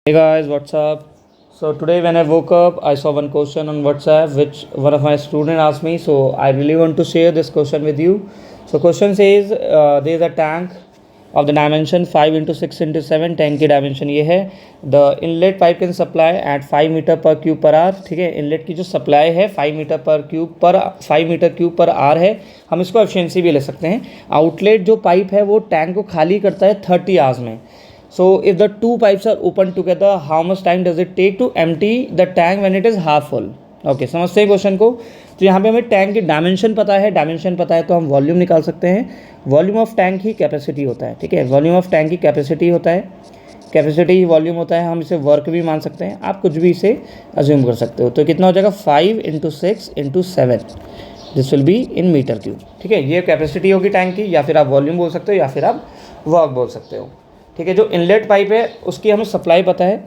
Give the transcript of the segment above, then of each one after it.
Hey guys, what's up? So today when I woke up, I saw one question on WhatsApp which one of my student asked me. So I really want to share this question with you. So question says there is a tank of the dimension 5 into 6 into 7. Tank की dimension ये है. The inlet pipe can supply at 5 meter per cube per R. ठीक है, inlet की जो supply है 5 metre cube per are है. हम इसको एफिशिएंसी भी ले सकते हैं. आउटलेट जो पाइप है वो टैंक को खाली करता है 30 आवर्स में. So if the two pipes are open together, how much time does it take to empty the tank when it is half full? Okay, समझते हैं क्वेश्चन को. तो यहाँ पे हमें टैंक की डायमेंशन पता है तो हम वॉल्यूम निकाल सकते हैं. Volume of tank he capacity होता है. ठीक है, वॉल्यूम ऑफ टैंक की कैपेसिटी होता है, कैपेसिटी ही वॉल्यूम होता है. हम इसे वर्क भी मान सकते हैं, आप कुछ भी इसे अज्यूम कर सकते हो. तो कितना हो जाएगा 5 into 6 into 7. This will be in meter cube. ठीक है, ये कैपेसिटी होगी टैंक की, या फिर आप वॉल्यूम बोल सकते हो या फिर आप वर्क बोल सकते हो. ठीक है, जो इनलेट पाइप है उसकी हमें सप्लाई पता है,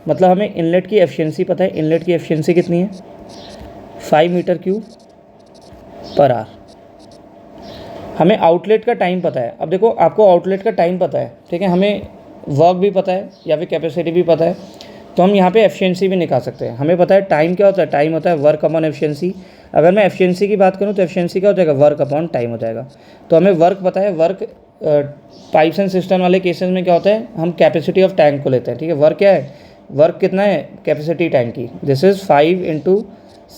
मतलब हमें इनलेट की एफिशिएंसी पता है. इनलेट की एफिशिएंसी कितनी है 5 मीटर क्यूब पर आवर. हमें आउटलेट का टाइम पता है. अब देखो, आपको आउटलेट का टाइम पता है, ठीक है, हमें वर्क भी पता है या फिर कैपेसिटी भी पता है, तो हम यहाँ पे एफिशिएंसी भी निकाल सकते हैं. हमें पता है टाइम क्या होता है, टाइम होता है वर्क अपॉन एफिशिएंसी. अगर मैं एफिशिएंसी की बात करूँ तो एफिशिएंसी क्या हो जाएगा, वर्क अपॉन टाइम हो जाएगा. तो हमें वर्क पता है. वर्क पाइप्स एंड सिस्टम वाले केसेस में क्या होता है, हम कैपेसिटी ऑफ टैंक को लेते हैं. ठीक है, वर्क क्या है, वर्क कितना है कैपेसिटी टैंक की, दिस इज़ 5 इंटू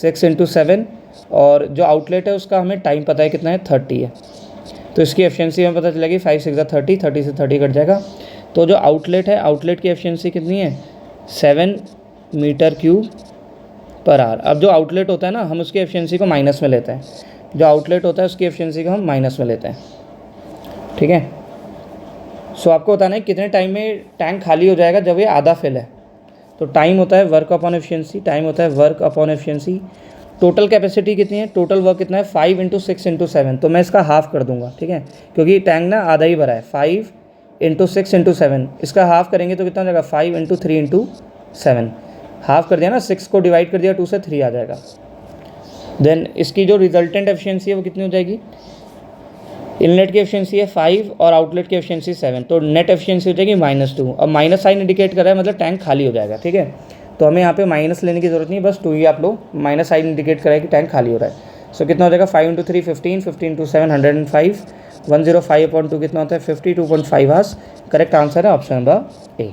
6 इंटू 7. और जो आउटलेट है उसका हमें टाइम पता है कितना है, 30 है. तो इसकी एफिशिएंसी हमें पता चलेगी 5 6 30, 30 से 30 कट जाएगा. तो जो आउटलेट है, आउटलेट की एफिशिएंसी कितनी है 7 मीटर क्यूब पर आवर. अब जो आउटलेट होता है ना, हम उसकी एफिशिएंसी को माइनस में लेते हैं. जो आउटलेट होता है उसकी एफिशिएंसी को हम माइनस में लेते हैं. ठीक है, सो आपको बताना है कितने टाइम में टैंक खाली हो जाएगा जब ये आधा फिल है. तो टाइम होता है वर्क अपॉन एफिशिएंसी, टाइम होता है work upon efficiency. Total capacity कितनी है, टोटल वर्क कितना है 5 इंटू 6 इंटू 7. तो मैं इसका हाफ कर दूंगा. ठीक है, क्योंकि टैंक ना आधा ही भरा है. 5 इंटू 6 इंटू 7, इसका हाफ करेंगे तो कितना हो जाएगा 5 इंटू 3 इंटू 7. हाफ कर दिया ना, 6 को डिवाइड कर दिया 2 से 3 आ जाएगा. देन इसकी जो रिजल्टेंट एफिशिएंसी है वो कितनी हो जाएगी, इनलेट की एफिशिएंसी है 5 और आउटलेट की एफिशिएंसी 7, तो नेट एफिशिएंसी हो जाएगी -2. अब माइनस साइन इंडिकेट कर रहा है मतलब टैंक खाली हो जाएगा. ठीक है, तो हमें यहाँ पे माइनस लेने की जरूरत नहीं है, बस 2 ही आप लो. माइनस साइन इंडिकेट कर रहा है कि टैंक खाली हो रहा है. सो कितना हो जाएगा 5 इंटू 3 15, 15 इंटू 7 105, 105/2 कितना होता है 52.5 आवर्स. करेक्ट आंसर है ऑप्शन नंबर ए.